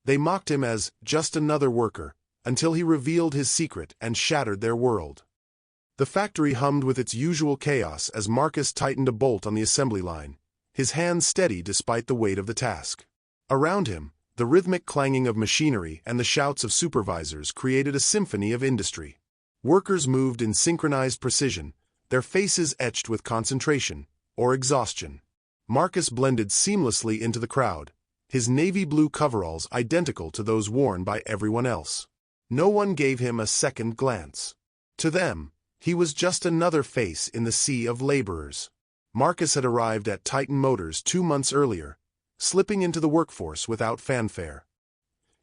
They mocked him as just another worker, until he revealed his secret and shattered their world. The factory hummed with its usual chaos as Marcus tightened a bolt on the assembly line, his hands steady despite the weight of the task. Around him, the rhythmic clanging of machinery and the shouts of supervisors created a symphony of industry. Workers moved in synchronized precision, their faces etched with concentration or exhaustion. Marcus blended seamlessly into the crowd, his navy blue coveralls identical to those worn by everyone else. No one gave him a second glance. To them, he was just another face in the sea of laborers. Marcus had arrived at Titan Motors 2 months earlier, slipping into the workforce without fanfare.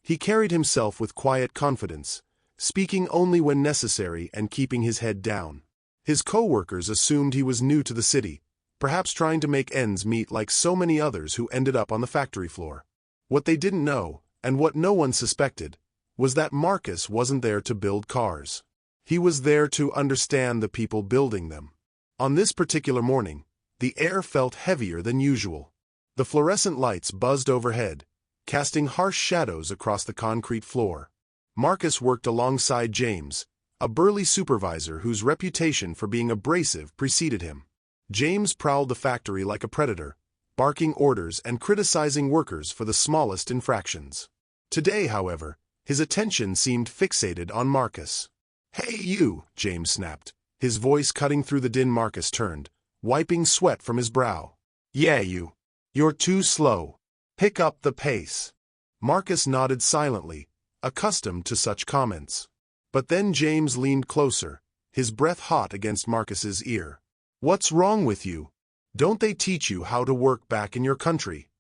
He carried himself with quiet confidence, speaking only when necessary and keeping his head down. His co-workers assumed he was new to the city, perhaps trying to make ends meet like so many others who ended up on the factory floor. What they didn't know, and what no one suspected, was that Marcus wasn't there to build cars. He was there to understand the people building them. On this particular morning, the air felt heavier than usual. The fluorescent lights buzzed overhead, casting harsh shadows across the concrete floor. Marcus worked alongside James, a burly supervisor whose reputation for being abrasive preceded him. James prowled the factory like a predator, barking orders and criticizing workers for the smallest infractions. Today, however, his attention seemed fixated on Marcus. "Hey you," James snapped, his voice cutting through the din. Marcus turned, wiping sweat from his brow. "Yeah, you. You're too slow. Pick up the pace." Marcus nodded silently, accustomed to such comments. But then James leaned closer, his breath hot against Marcus's ear. "What's wrong with you? Don't they teach you how to work back in your country?"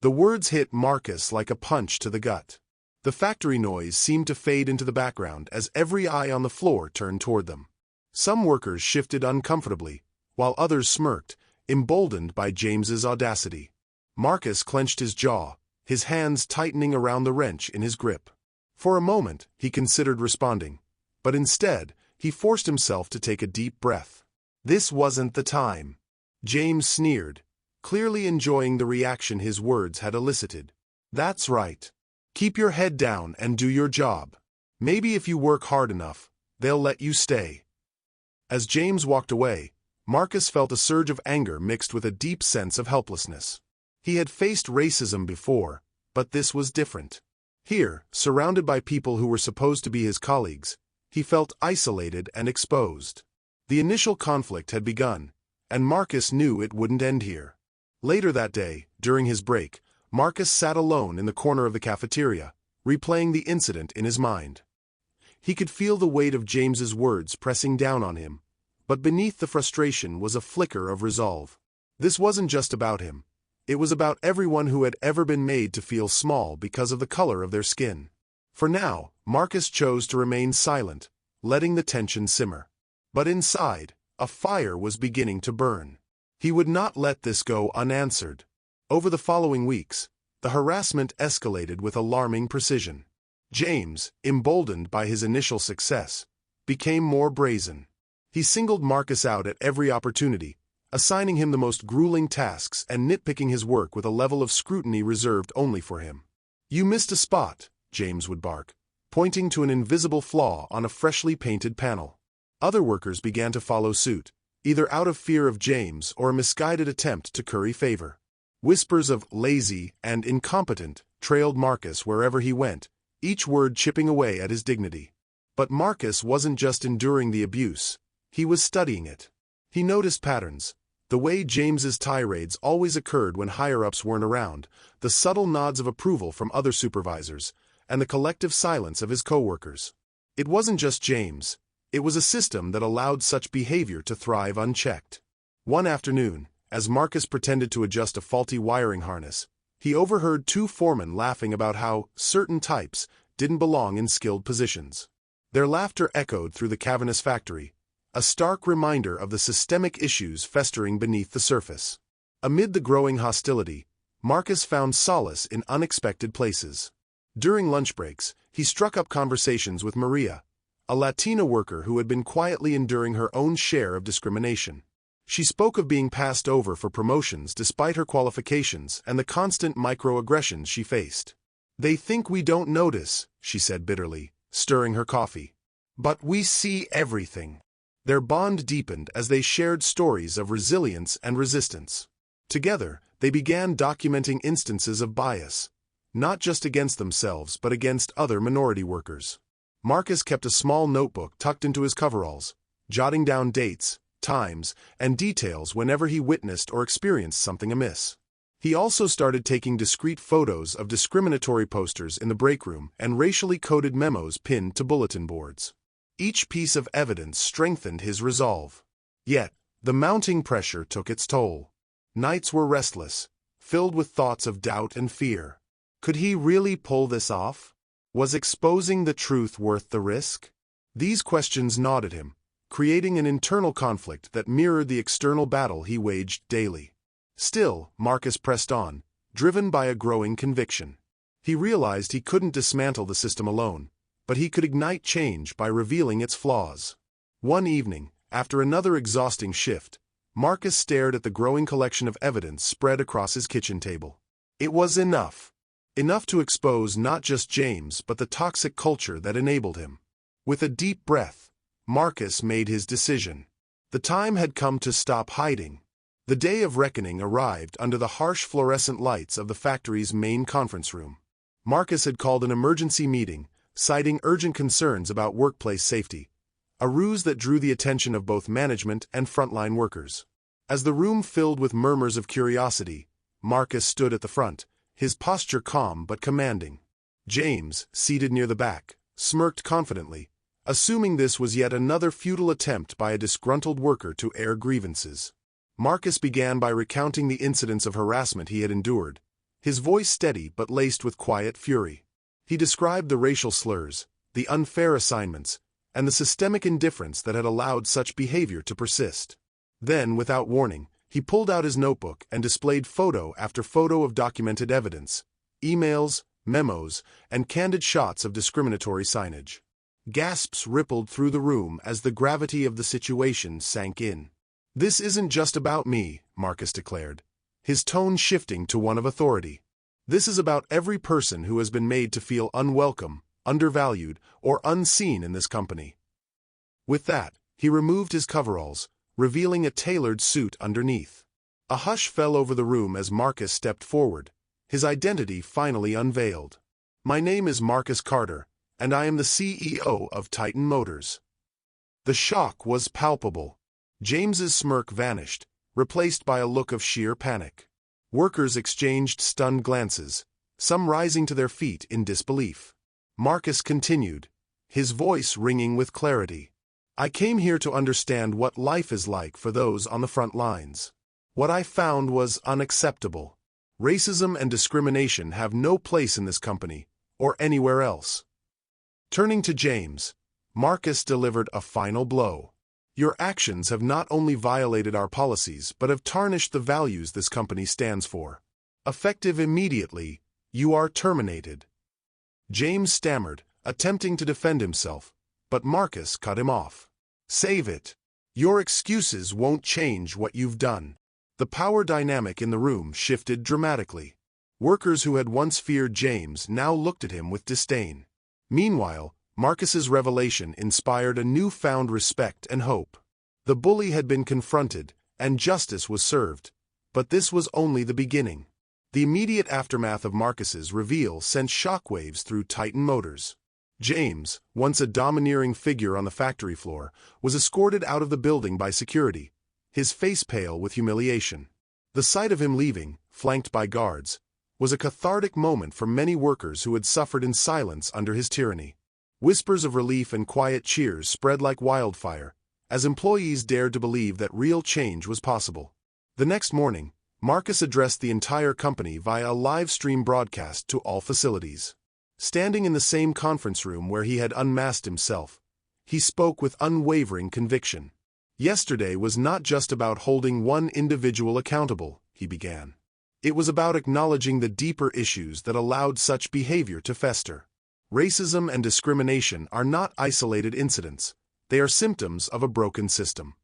The words hit Marcus like a punch to the gut. The factory noise seemed to fade into the background as every eye on the floor turned toward them. Some workers shifted uncomfortably, while others smirked, emboldened by James's audacity. Marcus clenched his jaw, his hands tightening around the wrench in his grip. For a moment, he considered responding, but instead, he forced himself to take a deep breath. This wasn't the time. James sneered, clearly enjoying the reaction his words had elicited. "That's right. Keep your head down and do your job. Maybe if you work hard enough, they'll let you stay." As James walked away, Marcus felt a surge of anger mixed with a deep sense of helplessness. He had faced racism before, but this was different. Here, surrounded by people who were supposed to be his colleagues, he felt isolated and exposed. The initial conflict had begun, and Marcus knew it wouldn't end here. Later that day, during his break, Marcus sat alone in the corner of the cafeteria, replaying the incident in his mind. He could feel the weight of James's words pressing down on him, but beneath the frustration was a flicker of resolve. This wasn't just about him. It was about everyone who had ever been made to feel small because of the color of their skin. For now, Marcus chose to remain silent, letting the tension simmer. But inside, a fire was beginning to burn. He would not let this go unanswered. Over the following weeks, the harassment escalated with alarming precision. James, emboldened by his initial success, became more brazen. He singled Marcus out at every opportunity, assigning him the most grueling tasks and nitpicking his work with a level of scrutiny reserved only for him. "You missed a spot," James would bark, pointing to an invisible flaw on a freshly painted panel. Other workers began to follow suit, either out of fear of James or a misguided attempt to curry favor. Whispers of lazy and incompetent trailed Marcus wherever he went, each word chipping away at his dignity. But Marcus wasn't just enduring the abuse, he was studying it. He noticed patterns, the way James's tirades always occurred when higher-ups weren't around, the subtle nods of approval from other supervisors, and the collective silence of his co-workers. It wasn't just James, it was a system that allowed such behavior to thrive unchecked. One afternoon, as Marcus pretended to adjust a faulty wiring harness, he overheard two foremen laughing about how certain types didn't belong in skilled positions. Their laughter echoed through the cavernous factory, a stark reminder of the systemic issues festering beneath the surface. Amid the growing hostility, Marcus found solace in unexpected places. During lunch breaks, he struck up conversations with Maria, a Latina worker who had been quietly enduring her own share of discrimination. She spoke of being passed over for promotions despite her qualifications and the constant microaggressions she faced. "They think we don't notice," she said bitterly, stirring her coffee. "But we see everything." Their bond deepened as they shared stories of resilience and resistance. Together, they began documenting instances of bias, not just against themselves but against other minority workers. Marcus kept a small notebook tucked into his coveralls, jotting down dates, times, and details whenever he witnessed or experienced something amiss. He also started taking discreet photos of discriminatory posters in the break room and racially coded memos pinned to bulletin boards. Each piece of evidence strengthened his resolve. Yet, the mounting pressure took its toll. Nights were restless, filled with thoughts of doubt and fear. Could he really pull this off? Was exposing the truth worth the risk? These questions gnawed at him, creating an internal conflict that mirrored the external battle he waged daily. Still, Marcus pressed on, driven by a growing conviction. He realized he couldn't dismantle the system alone, but he could ignite change by revealing its flaws. One evening, after another exhausting shift, Marcus stared at the growing collection of evidence spread across his kitchen table. It was enough. Enough to expose not just James but the toxic culture that enabled him. With a deep breath, Marcus made his decision. The time had come to stop hiding. The day of reckoning arrived under the harsh fluorescent lights of the factory's main conference room. Marcus had called an emergency meeting, citing urgent concerns about workplace safety, a ruse that drew the attention of both management and frontline workers. As the room filled with murmurs of curiosity, Marcus stood at the front, his posture calm but commanding. James, seated near the back, smirked confidently, assuming this was yet another futile attempt by a disgruntled worker to air grievances. Marcus began by recounting the incidents of harassment he had endured, his voice steady but laced with quiet fury. He described the racial slurs, the unfair assignments, and the systemic indifference that had allowed such behavior to persist. Then, without warning, he pulled out his notebook and displayed photo after photo of documented evidence, emails, memos, and candid shots of discriminatory signage. Gasps rippled through the room as the gravity of the situation sank in. "This isn't just about me," Marcus declared, his tone shifting to one of authority. "This is about every person who has been made to feel unwelcome, undervalued, or unseen in this company." With that, he removed his coveralls, revealing a tailored suit underneath. A hush fell over the room as Marcus stepped forward, his identity finally unveiled. "My name is Marcus Carter, and I am the CEO of Titan Motors." The shock was palpable. James's smirk vanished, replaced by a look of sheer panic. Workers exchanged stunned glances, some rising to their feet in disbelief. Marcus continued, his voice ringing with clarity. "I came here to understand what life is like for those on the front lines. What I found was unacceptable. Racism and discrimination have no place in this company, or anywhere else." Turning to James, Marcus delivered a final blow. "Your actions have not only violated our policies but have tarnished the values this company stands for. Effective immediately, you are terminated." James stammered, attempting to defend himself, but Marcus cut him off. "Save it. Your excuses won't change what you've done." The power dynamic in the room shifted dramatically. Workers who had once feared James now looked at him with disdain. Meanwhile, Marcus's revelation inspired a newfound respect and hope. The bully had been confronted, and justice was served, but this was only the beginning. The immediate aftermath of Marcus's reveal sent shockwaves through Titan Motors. James, once a domineering figure on the factory floor, was escorted out of the building by security, his face pale with humiliation. The sight of him leaving, flanked by guards, was a cathartic moment for many workers who had suffered in silence under his tyranny. Whispers of relief and quiet cheers spread like wildfire, as employees dared to believe that real change was possible. The next morning, Marcus addressed the entire company via a live-stream broadcast to all facilities. Standing in the same conference room where he had unmasked himself, he spoke with unwavering conviction. "Yesterday was not just about holding one individual accountable," he began. "It was about acknowledging the deeper issues that allowed such behavior to fester. Racism and discrimination are not isolated incidents, they are symptoms of a broken system."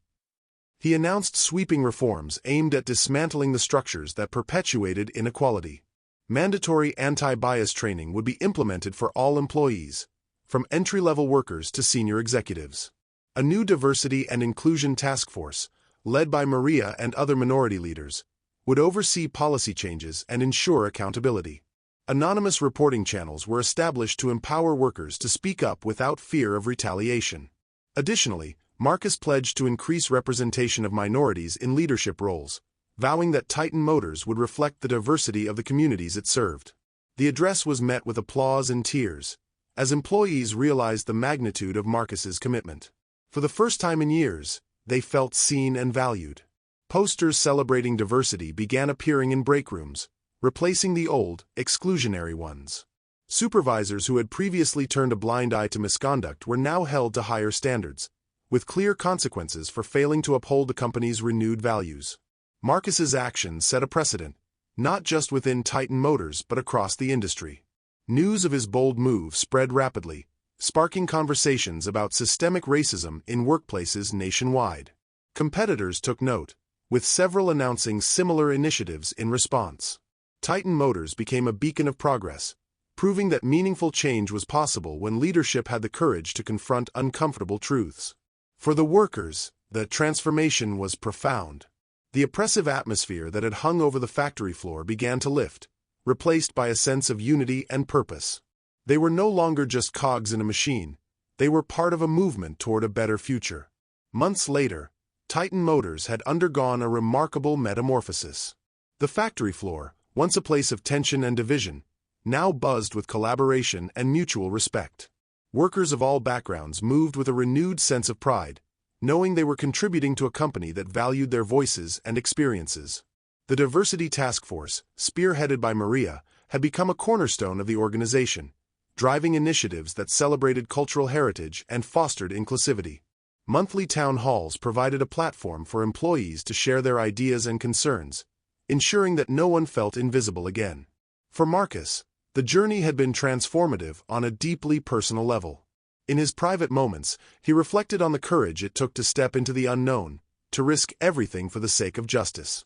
He announced sweeping reforms aimed at dismantling the structures that perpetuated inequality. Mandatory anti-bias training would be implemented for all employees, from entry-level workers to senior executives. A new diversity and inclusion task force, led by Maria and other minority leaders, would oversee policy changes and ensure accountability. Anonymous reporting channels were established to empower workers to speak up without fear of retaliation. Additionally, Marcus pledged to increase representation of minorities in leadership roles, vowing that Titan Motors would reflect the diversity of the communities it served. The address was met with applause and tears, as employees realized the magnitude of Marcus's commitment. For the first time in years, they felt seen and valued. Posters celebrating diversity began appearing in break rooms, replacing the old, exclusionary ones. Supervisors who had previously turned a blind eye to misconduct were now held to higher standards, with clear consequences for failing to uphold the company's renewed values. Marcus's actions set a precedent, not just within Titan Motors but across the industry. News of his bold move spread rapidly, sparking conversations about systemic racism in workplaces nationwide. Competitors took note, with several announcing similar initiatives in response. Titan Motors became a beacon of progress, proving that meaningful change was possible when leadership had the courage to confront uncomfortable truths. For the workers, the transformation was profound. The oppressive atmosphere that had hung over the factory floor began to lift, replaced by a sense of unity and purpose. They were no longer just cogs in a machine, they were part of a movement toward a better future. Months later, Titan Motors had undergone a remarkable metamorphosis. The factory floor, once a place of tension and division, now buzzed with collaboration and mutual respect. Workers of all backgrounds moved with a renewed sense of pride, knowing they were contributing to a company that valued their voices and experiences. The Diversity Task Force, spearheaded by Maria, had become a cornerstone of the organization, driving initiatives that celebrated cultural heritage and fostered inclusivity. Monthly town halls provided a platform for employees to share their ideas and concerns, ensuring that no one felt invisible again. For Marcus, the journey had been transformative on a deeply personal level. In his private moments, he reflected on the courage it took to step into the unknown, to risk everything for the sake of justice.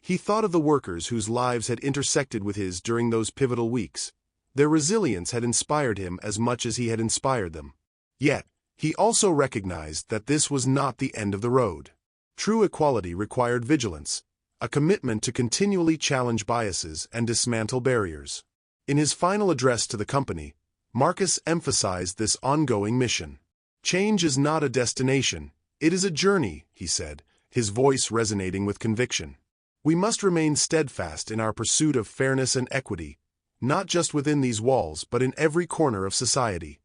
He thought of the workers whose lives had intersected with his during those pivotal weeks. Their resilience had inspired him as much as he had inspired them. Yet, he also recognized that this was not the end of the road. True equality required vigilance, a commitment to continually challenge biases and dismantle barriers. In his final address to the company, Marcus emphasized this ongoing mission. Change is not a destination, it is a journey, he said, his voice resonating with conviction. We must remain steadfast in our pursuit of fairness and equity, not just within these walls but in every corner of society.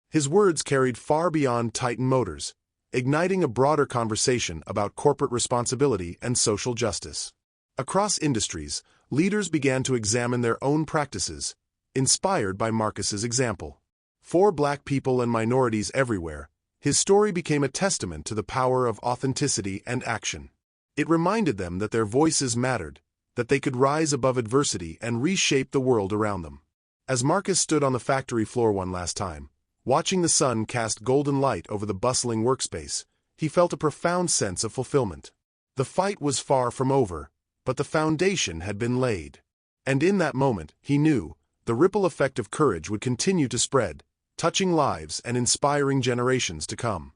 His words carried far beyond Titan Motors, igniting a broader conversation about corporate responsibility and social justice. Across industries, leaders began to examine their own practices, inspired by Marcus's example. For Black people and minorities everywhere, his story became a testament to the power of authenticity and action. It reminded them that their voices mattered, that they could rise above adversity and reshape the world around them. As Marcus stood on the factory floor one last time, watching the sun cast golden light over the bustling workspace, he felt a profound sense of fulfillment. The fight was far from over, but the foundation had been laid. And in that moment, he knew, the ripple effect of courage would continue to spread, touching lives and inspiring generations to come.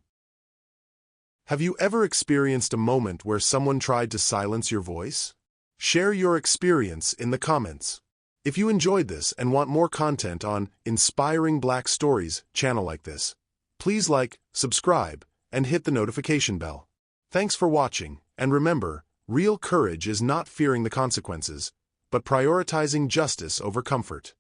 Have you ever experienced a moment where someone tried to silence your voice? Share your experience in the comments. If you enjoyed this and want more content on inspiring Black stories channel like this, please like, subscribe, and hit the notification bell. Thanks for watching, and remember, real courage is not fearing the consequences, but prioritizing justice over comfort.